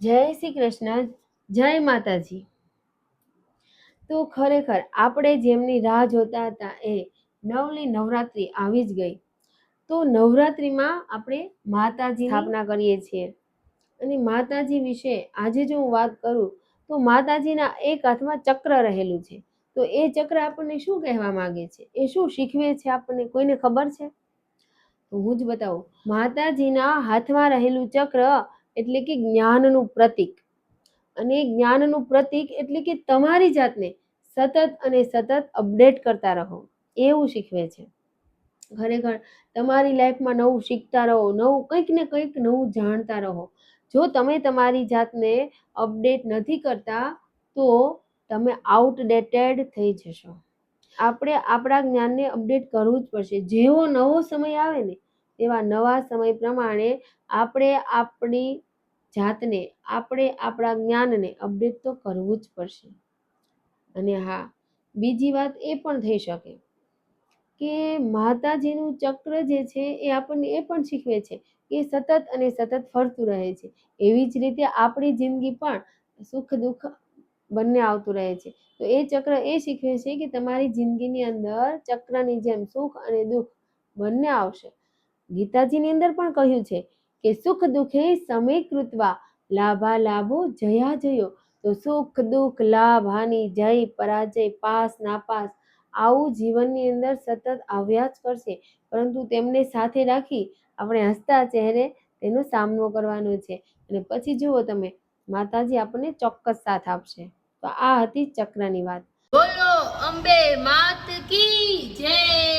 જય શ્રી કૃષ્ણ, જય માતાજી। તો ખરેખર આપણે જેમની રાહ જોતા હતા એ નવલી નવરાત્રિ આવી જ ગઈ। તો નવરાત્રિમાં આપણે માતાજીની સ્થાપના કરીએ છીએ અને માતાજી વિશે આજે જો હું વાત કરું તો માતાજીના એક હાથમાં ચક્ર રહેલું છે। તો એ ચક્ર આપણને શું કહેવા માંગે છે, એ શું શીખવે છે આપણને કોઈને ખબર છે? તો હું જ બતાવું। માતાજીના હાથમાં રહેલું ચક્ર એટલે કે જ્ઞાનનું પ્રતીક, અને જ્ઞાનનું પ્રતીક એટલે કે તમારી જાતને સતત અને સતત અપડેટ કરતા રહો એવું શીખવે છે। ખરેખર તમારી લાઈફમાં નવું શીખતા રહો, નવું કંઈક ને કંઈક નવું જાણતા રહો। જો તમે તમારી જાતને અપડેટ નથી કરતા તો તમે આઉટડેટેડ થઈ જશો। આપણે આપણા જ્ઞાનને અપડેટ કરવું જ પડશે। જેવો નવો સમય આવે ને તેવા નવા સમય પ્રમાણે આપણે આપણી જાતને, આપણે આપણા જ્ઞાનને અપડેટ તો કરવું જ પડશે। અને હા, બીજી વાત એ પણ થઈ શકે કે માતાજીનું ચક્ર જે છે એ આપણને એ પણ શીખવે છે કે સતત અને સતત ફરતું રહે છે। એવી જ રીતે આપણી જિંદગી પણ સુખ દુઃખ બંને આવતું રહે છે। તો એ ચક્ર એ શીખવે છે કે તમારી જિંદગીની અંદર ચક્રની જેમ સુખ અને દુઃખ બંને આવશે। ગીતાજીની અંદર પણ કહ્યું છે કે સુખ દુઃખે સમય કૃત્વા લાભા લાભો જયા જયો। તો સુખ દુઃખ લાભ હાનિ જય પરાજય પાસ નાપાસ આવું જીવનની અંદર સતત આવ્યા જ કરશે, પરંતુ તેમને સાથે રાખી આપણે હસતા ચહેરે તેનો સામનો કરવાનો છે। અને પછી જુઓ તમે, માતાજી આપણને ચોક્કસ સાથ આપશે। તો આ હતી ચક્રની વાત। બોલો અંબે માત કી જય।